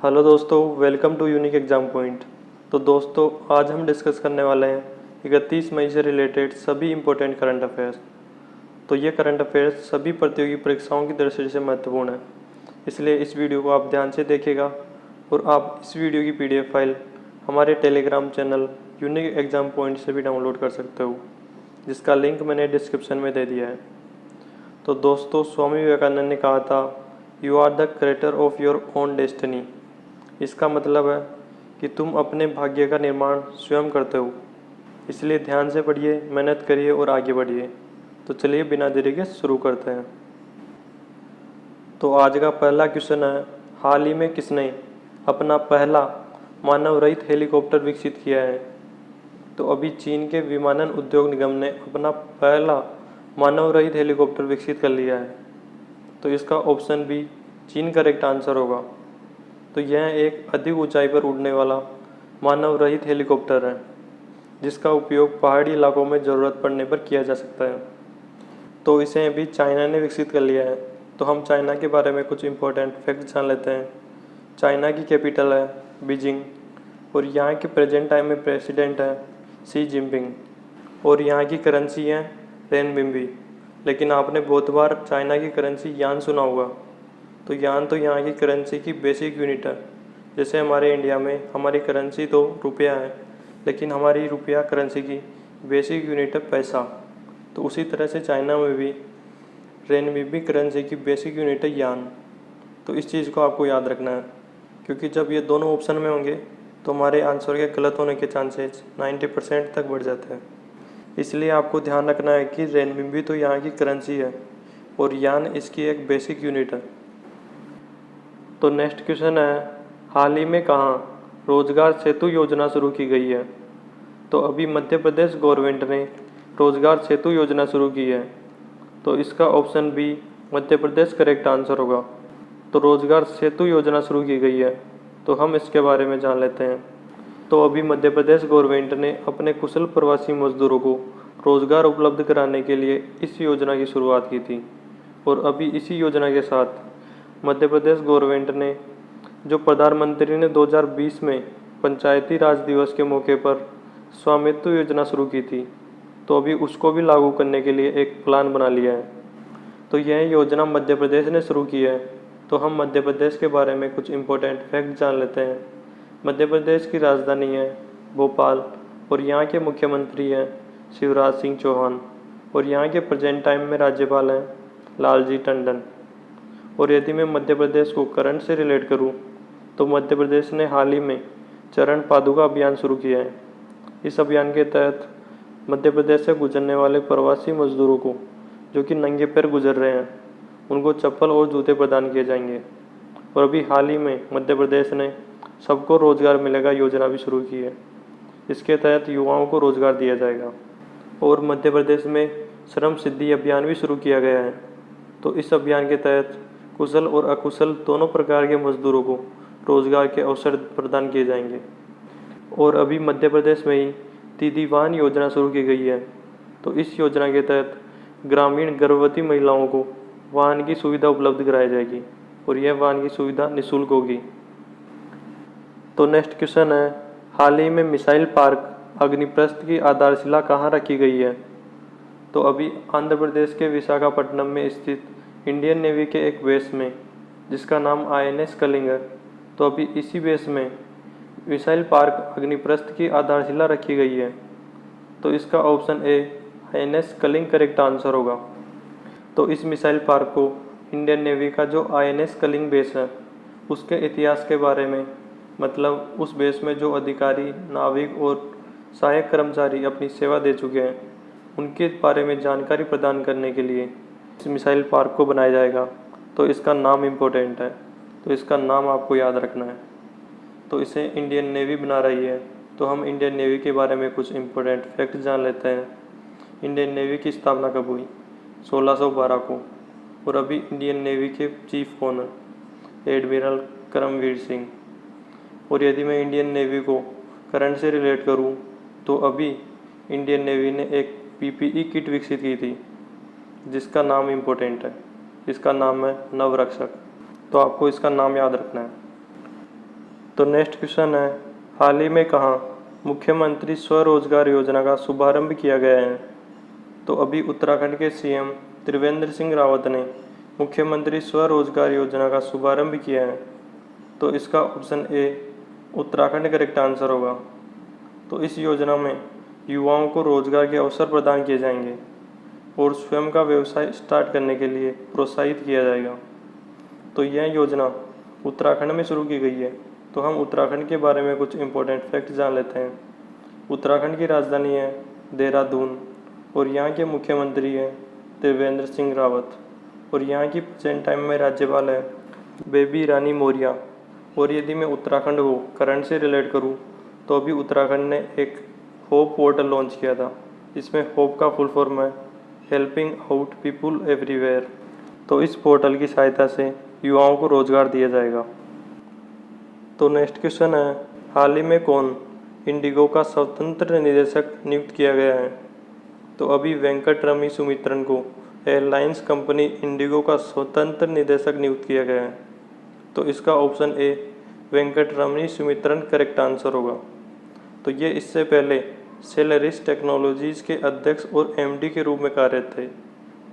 Hello दोस्तों, welcome to Unique Exam Point. तो दोस्तों, आज हम डिस्कस करने वाले हैं 31 मई से रिलेटेड सभी इम्पोर्टेंट करंट अफेयर्स। तो ये करंट अफेयर्स सभी प्रतियोगी परीक्षाओं की दृष्टि से महत्वपूर्ण है, इसलिए इस वीडियो को आप ध्यान से देखिएगा और आप इस वीडियो की PDF फाइल हमारे Telegram channel unique Exam point से भी डाउनलोड कर सकते हो, जिसका लिंक मैंने डिस्क्रिप्शन में दे दिया है। तो दोस्तों, स्वामी विवेकानंद ने कहा था, you are the creator of your own destiny. इसका मतलब है कि तुम अपने भाग्य का निर्माण स्वयं करते हो, इसलिए ध्यान से पढ़िए, मेहनत करिए और आगे बढ़िए। तो चलिए बिना देरी के शुरू करते हैं। तो आज का पहला क्वेश्चन है, हाल ही में किसने अपना पहला मानव रहित हेलीकॉप्टर विकसित किया है? तो अभी चीन के विमानन उद्योग निगम ने अपना पहला मानव रहित हेलीकॉप्टर विकसित कर लिया है। तो इसका ऑप्शन बी चीन करेक्ट आंसर होगा। तो यह एक अधिक ऊंचाई पर उड़ने वाला मानव रहित हेलीकॉप्टर है, जिसका उपयोग पहाड़ी इलाकों में ज़रूरत पड़ने पर किया जा सकता है। तो इसे अभी चाइना ने विकसित कर लिया है। तो हम चाइना के बारे में कुछ इम्पोर्टेंट फैक्ट जान लेते हैं। चाइना की कैपिटल है बीजिंग और यहाँ के प्रेजेंट टाइम में प्रेसिडेंट है शी जिनपिंग और यहाँ की करेंसी है रेनबिम्बी। लेकिन आपने बहुत बार चाइना की करेंसी यान सुना होगा। तो यान तो यहाँ की करेंसी की बेसिक यूनिट है। जैसे हमारे इंडिया में हमारी करेंसी तो रुपया है, लेकिन हमारी रुपया करेंसी की बेसिक यूनिट है पैसा। तो उसी तरह से चाइना में भी रेनबिम्बी करेंसी की बेसिक यूनिट है यान। तो इस चीज़ को आपको याद रखना है, क्योंकि जब ये दोनों ऑप्शन में होंगे तो हमारे आंसर के गलत होने के चांसेस 90% तक बढ़ जाते हैं। इसलिए आपको ध्यान रखना है कि रेनबिम्बी तो यहाँ की करेंसी है और यान इसकी एक बेसिक यूनिट है। तो नेक्स्ट क्वेश्चन है, हाल ही में कहाँ रोजगार सेतु योजना शुरू की गई है? तो अभी मध्य प्रदेश गवर्नमेंट ने रोजगार सेतु योजना शुरू की है। तो इसका option B Madhya Pradesh correct answer होगा। तो रोजगार सेतु योजना शुरू की गई है, तो हम इसके बारे में जान लेते हैं। तो अभी मध्य प्रदेश गवर्नमेंट ने अपने कुशल प्रवासी मजदूरों को रोजगार उपलब्ध कराने के लिए इस योजना की शुरुआत की थी और अभी इसी योजना के साथ मध्य प्रदेश गवर्नमेंट ने जो प्रधानमंत्री ने 2020 में पंचायती राज दिवस के मौके पर स्वामित्व योजना शुरू की थी, तो अभी उसको भी लागू करने के लिए एक प्लान बना लिया है। तो यह योजना मध्य प्रदेश ने शुरू की है। तो हम मध्य प्रदेश के बारे में कुछ इम्पोर्टेंट फैक्ट जान लेते हैं। मध्य प्रदेश की राजधानी है भोपाल और यहाँ के मुख्यमंत्री हैं शिवराज सिंह चौहान और यहाँ के प्रेजेंट टाइम में राज्यपाल हैं लालजी टंडन। और यदि मैं मध्य प्रदेश को करंट से रिलेट करूं, तो मध्य प्रदेश ने हाल ही में चरण पादुका अभियान शुरू किया है। इस अभियान के तहत मध्य प्रदेश से गुजरने वाले प्रवासी मजदूरों को जो कि नंगे पैर गुजर रहे हैं, उनको चप्पल और जूते प्रदान किए जाएंगे। और अभी हाल ही में मध्य प्रदेश ने सबको रोजगार मिलेगा योजना भी शुरू की है। इसके तहत युवाओं को रोजगार दिया जाएगा। और मध्य प्रदेश में श्रम सिद्धि अभियान भी शुरू किया गया है। तो इस अभियान के तहत कुशल और अकुशल दोनों प्रकार के मजदूरों को रोजगार के अवसर प्रदान किए जाएंगे। और अभी मध्य प्रदेश में ही दीदी वाहन योजना शुरू की गई है। तो इस योजना के तहत ग्रामीण गर्भवती महिलाओं को वाहन की सुविधा उपलब्ध कराई जाएगी और यह वाहन की सुविधा निःशुल्क होगी। तो नेक्स्ट क्वेश्चन है, हाल ही में मिसाइल पार्क अग्निप्रस्थ की आधारशिला कहाँ रखी गई है? तो अभी आंध्र प्रदेश के विशाखापट्टनम में स्थित इंडियन नेवी के एक बेस में, जिसका नाम INS कलिंग है। तो अभी इसी बेस में मिसाइल पार्क अग्निप्रस्थ की आधारशिला रखी गई है। तो इसका option A INS Kalinga correct answer होगा। तो इस मिसाइल पार्क को इंडियन नेवी का जो INS कलिंग बेस है उसके इतिहास के बारे में, मतलब उस बेस में जो अधिकारी, नाविक और सहायक कर्मचारी अपनी सेवा दे चुके हैं, उनके बारे में जानकारी प्रदान करने के लिए इस मिसाइल पार्क को बनाया जाएगा। तो इसका नाम इम्पोर्टेंट है, तो इसका नाम आपको याद रखना है। तो इसे इंडियन नेवी बना रही है। तो हम इंडियन नेवी के बारे में कुछ इम्पोर्टेंट फैक्ट जान लेते हैं। इंडियन नेवी की स्थापना कब हुई? 1612 को। और अभी इंडियन नेवी के चीफ कौन है? एडमिरल करमवीर सिंह। और यदि मैं इंडियन नेवी को करंट से रिलेट करूं, तो अभी इंडियन नेवी ने एक PPE किट विकसित की थी, जिसका नाम इम्पोर्टेंट है। इसका नाम है नवरक्षक। तो आपको इसका नाम याद रखना है। तो नेक्स्ट क्वेश्चन है, हाल ही में कहाँ मुख्यमंत्री स्वरोजगार योजना का शुभारंभ किया गया है? तो अभी उत्तराखंड के सीएम त्रिवेंद्र सिंह रावत ने मुख्यमंत्री स्वरोजगार योजना का शुभारंभ किया है। तो इसका ऑप्शन ए उत्तराखंड करेक्ट आंसर होगा। तो इस योजना में युवाओं को रोजगार के अवसर प्रदान किए जाएंगे और स्वयं का व्यवसाय स्टार्ट करने के लिए प्रोत्साहित किया जाएगा। तो यह योजना उत्तराखंड में शुरू की गई है। तो हम उत्तराखंड के बारे में कुछ इंपॉर्टेंट फैक्ट जान लेते हैं। उत्तराखंड की राजधानी है देहरादून और यहाँ के मुख्यमंत्री हैं त्रिवेंद्र सिंह रावत और यहाँ की प्रेजेंट टाइम में राज्यपाल है बेबी रानी मौर्य। और यदि मैं उत्तराखंड को करंट से रिलेट करूँ तो अभी उत्तराखंड ने एक होप पोर्टल लॉन्च किया था। इसमें होप का फुल फॉर्म है हेल्पिंग आउट पीपुल एवरीवेयर। तो इस पोर्टल की सहायता से युवाओं को रोजगार दिया जाएगा। तो नेक्स्ट क्वेश्चन है, हाल ही में कौन इंडिगो का स्वतंत्र निदेशक नियुक्त किया गया है? तो अभी वेंकटरमणी सुमित्रन को एयरलाइंस कंपनी इंडिगो का स्वतंत्र निदेशक नियुक्त किया गया है। तो इसका option A Venkataramani Sumitran correct answer होगा। तो ये इससे पहले सेलेरिस टेक्नोलॉजीज के अध्यक्ष और एमडी के रूप में कार्यरत थे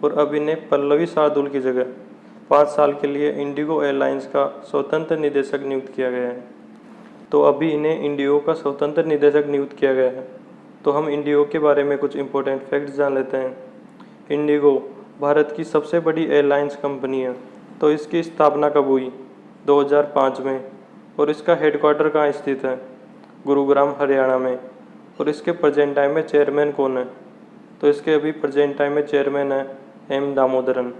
और अब इन्हें पल्लवी शार्दुल की जगह 5 साल के लिए इंडिगो एयरलाइंस का स्वतंत्र निदेशक नियुक्त किया गया है। तो अभी इन्हें इंडिगो का स्वतंत्र निदेशक नियुक्त किया गया है। तो हम इंडिगो के बारे में कुछ इंपॉर्टेंट फैक्ट्स जान लेते हैं। इंडिगो भारत की सबसे बड़ी एयरलाइंस कंपनी है। तो इसकी स्थापना कब हुई? 2005 में। और इसका हेडक्वार्टर कहाँ स्थित है? गुरुग्राम हरियाणा में। और इसके प्रेजेंट टाइम में चेयरमैन कौन है? तो इसके अभी प्रेजेंट टाइम में चेयरमैन है एम दामोदरन।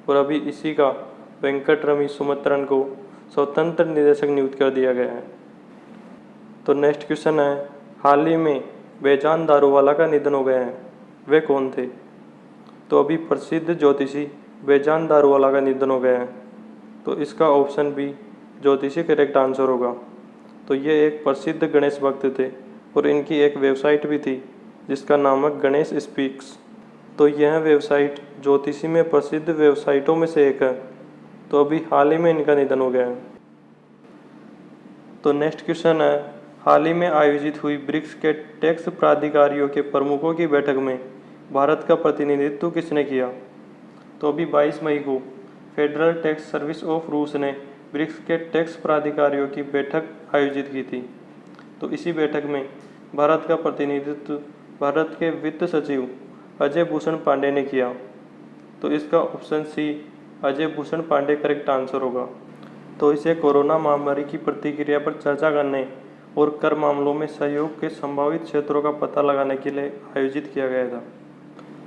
और अभी इसी का वेंकटरमणी सुमित्रन को स्वतंत्र निदेशक नियुक्त कर दिया गया है। तो नेक्स्ट क्वेश्चन है, हाल ही में बेजान दारूवाला का निधन हो गया है, वे कौन थे? तो अभी प्रसिद्ध ज्योतिषी बेजान दारूवाला का निधन हो गया है। तो इसका ऑप्शन बी ज्योतिषी करेक्ट आंसर होगा। तो ये एक प्रसिद्ध गणेश भक्त थे और इनकी एक वेबसाइट भी थी जिसका नाम है गणेश स्पीक्स। तो यह वेबसाइट ज्योतिषी में प्रसिद्ध वेबसाइटों में से एक है। तो अभी हाल ही में इनका निधन हो गया है। तो नेक्स्ट क्वेश्चन है, हाल ही में आयोजित हुई ब्रिक्स के टैक्स प्राधिकारियों के प्रमुखों की बैठक में भारत का प्रतिनिधित्व किसने किया? तो अभी 22 मई को फेडरल टैक्स सर्विस ऑफ रूस ने ब्रिक्स के टैक्स प्राधिकारियों की बैठक आयोजित की थी। तो इसी बैठक में भारत का प्रतिनिधित्व भारत के वित्त सचिव अजय भूषण पांडे ने किया। तो इसका option C Ajay Bhushan Pande correct answer होगा। तो इसे कोरोना महामारी की प्रतिक्रिया पर चर्चा करने और कर मामलों में सहयोग के संभावित क्षेत्रों का पता लगाने के लिए आयोजित किया गया था।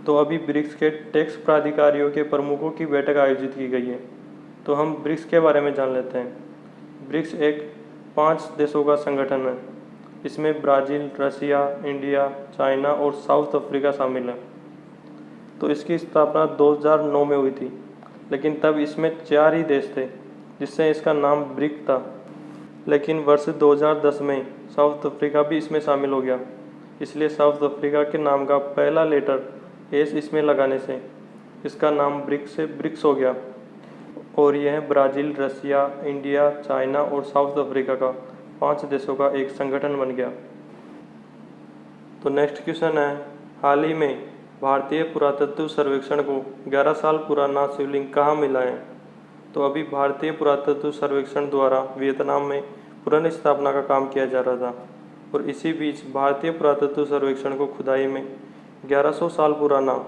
तो अभी ब्रिक्स के टैक्स प्राधिकारियों के प्रमुखों की बैठक आयोजित की गई है। तो हम ब्रिक्स के बारे में जान लेते हैं। ब्रिक्स एक 5 देशों का संगठन है। इसमें ब्राज़ील, रसिया, इंडिया, चाइना और साउथ अफ्रीका शामिल है। तो इसकी स्थापना 2009 में हुई थी, लेकिन तब इसमें 4 ही देश थे जिससे इसका नाम ब्रिक था। लेकिन वर्ष 2010 में साउथ अफ्रीका भी इसमें शामिल हो गया, इसलिए साउथ अफ्रीका के नाम का पहला लेटर एस इसमें लगाने से इसका नाम ब्रिक से ब्रिक्स हो गया। और यह ब्राज़ील, रसिया, इंडिया, चाइना और साउथ अफ्रीका का 5 देशों का एक संगठन बन गया। तो नेक्स्ट क्वेश्चन है, हाल ही में भारतीय पुरातत्व सर्वेक्षण को 11 साल पुराना शिवलिंग कहाँ मिला है? तो अभी भारतीय पुरातत्व सर्वेक्षण द्वारा वियतनाम में पुनर्स्थापना का काम किया जा रहा था और इसी बीच भारतीय पुरातत्व सर्वेक्षण को खुदाई में 1100 साल पुराना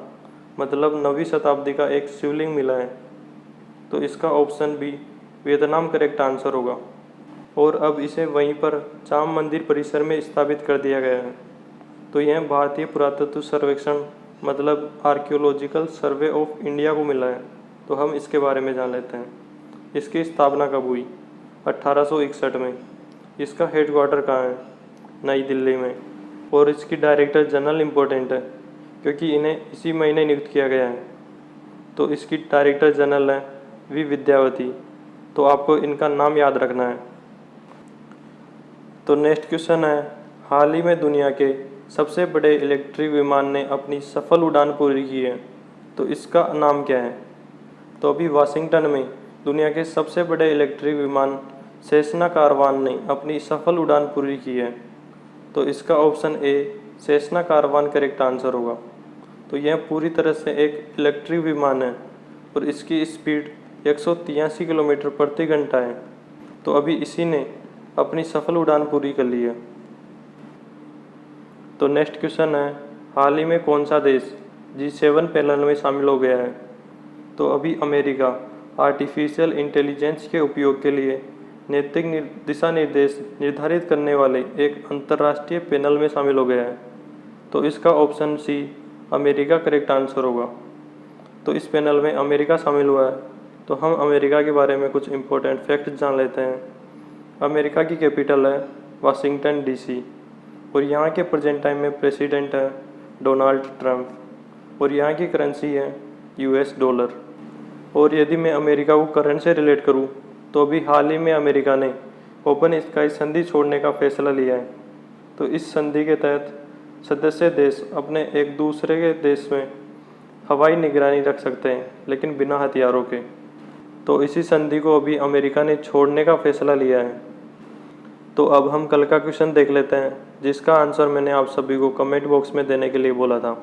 मतलब 9वीं शताब्दी का एक शिवलिंग मिला है। तो इसका option B Vietnam correct answer होगा और अब इसे वहीं पर चाम मंदिर परिसर में स्थापित कर दिया गया है। तो यह भारतीय पुरातत्व सर्वेक्षण मतलब आर्कियोलॉजिकल सर्वे ऑफ इंडिया को मिला है। तो हम इसके बारे में जान लेते हैं। इसकी स्थापना कब हुई? 1861 में। इसका हेडक्वार्टर कहाँ है? नई दिल्ली में। और इसकी डायरेक्टर जनरल इम्पोर्टेंट है क्योंकि इन्हें इसी महीने नियुक्त किया गया है। तो इसकी डायरेक्टर जनरल है वी विद्यावती। तो आपको इनका नाम याद रखना है। तो नेक्स्ट क्वेश्चन है, हाल ही में दुनिया के सबसे बड़े इलेक्ट्रिक विमान ने अपनी सफल उड़ान पूरी की है। तो इसका नाम क्या है? तो अभी वाशिंगटन में दुनिया के सबसे बड़े इलेक्ट्रिक विमान सेस्ना कारवान ने अपनी सफल उड़ान पूरी की है? तो इसका option A Cessna Caravan correct answer होगा। तो यह पूरी तरह से एक इलेक्ट्रिक विमान है और इसकी स्पीड 183 किलोमीटर प्रति घंटा है। तो अभी इसी ने अपनी सफल उड़ान पूरी कर ली है। तो नेक्स्ट क्वेश्चन है, हाल ही में कौन सा देश G7 पैनल में शामिल हो गया है? तो अभी अमेरिका आर्टिफिशियल इंटेलिजेंस के उपयोग के लिए नैतिक दिशा निर्देश निर्धारित करने वाले एक अंतर्राष्ट्रीय पैनल में शामिल हो गया है। तो इसका option C America correct answer होगा। तो इस पैनल में अमेरिका शामिल हुआ है। तो हम अमेरिका के बारे में कुछ इंपॉर्टेंट फैक्ट जान लेते हैं। अमेरिका की कैपिटल है वाशिंगटन DC और यहाँ के प्रेजेंट टाइम में प्रेसिडेंट है डोनाल्ड ट्रंप और यहाँ की करेंसी है US डॉलर। और यदि मैं अमेरिका को करंट से रिलेट करूँ तो अभी हाल ही में अमेरिका ने ओपन स्काई संधि छोड़ने का फैसला लिया है। तो इस संधि के तहत सदस्य देश अपने एक दूसरे के देश में हवाई निगरानी रख सकते हैं, लेकिन बिना हथियारों के। तो इसी संधि को अभी अमेरिका ने छोड़ने का फैसला लिया है। तो अब हम कल का क्वेश्चन देख लेते हैं, जिसका आंसर मैंने आप सभी को कमेंट बॉक्स में देने के लिए बोला था।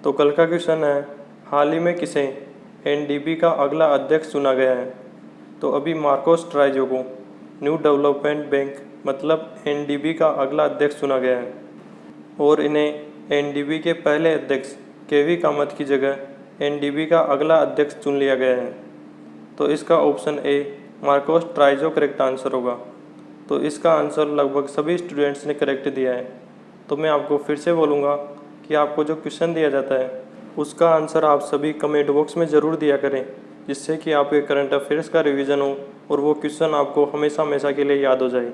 तो कल का क्वेश्चन है, हाल ही में किसे NDB का अगला अध्यक्ष चुना गया है? तो अभी मार्कोस ट्राइजो को न्यू डेवलपमेंट बैंक मतलब NDB का अगला अध्यक्ष चुना गया है और इन्हें NDB के पहले अध्यक्ष केवी कामत की जगह NDB का अगला अध्यक्ष चुन लिया गया है। तो इसका ऑप्शन ए मार्कोस ट्राइजो करेक्ट आंसर होगा। तो इसका आंसर लगभग सभी स्टूडेंट्स ने करेक्ट दिया है। तो मैं आपको फिर से बोलूँगा कि आपको जो क्वेश्चन दिया जाता है उसका आंसर आप सभी कमेंट बॉक्स में ज़रूर दिया करें, जिससे कि आपके करंट अफेयर्स का रिवीजन हो और वो क्वेश्चन आपको हमेशा हमेशा के लिए याद हो जाए।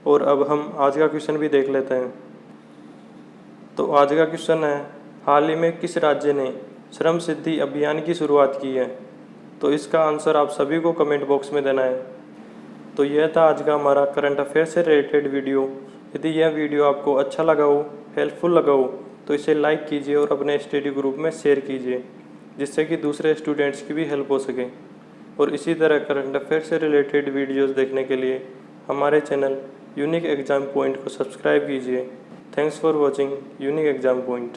और अब हम आज का क्वेश्चन भी देख लेते हैं। तो आज का क्वेश्चन है, हाल ही में किस राज्य ने श्रम सिद्धि अभियान की शुरुआत की है? तो इसका आंसर आप सभी को कमेंट बॉक्स में देना है। तो यह था आज का हमारा करंट अफेयर से रिलेटेड वीडियो। यदि यह वीडियो आपको अच्छा लगा हो, हेल्पफुल लगा हो, तो इसे लाइक कीजिए और अपने स्टडी ग्रुप में शेयर कीजिए, जिससे कि दूसरे स्टूडेंट्स की भी हेल्प हो सके। और इसी तरह करंट अफेयर से रिलेटेड वीडियोस देखने के लिए हमारे चैनल यूनिक एग्ज़ाम पॉइंट को सब्सक्राइब कीजिए। Thanks for watching unique Exam point.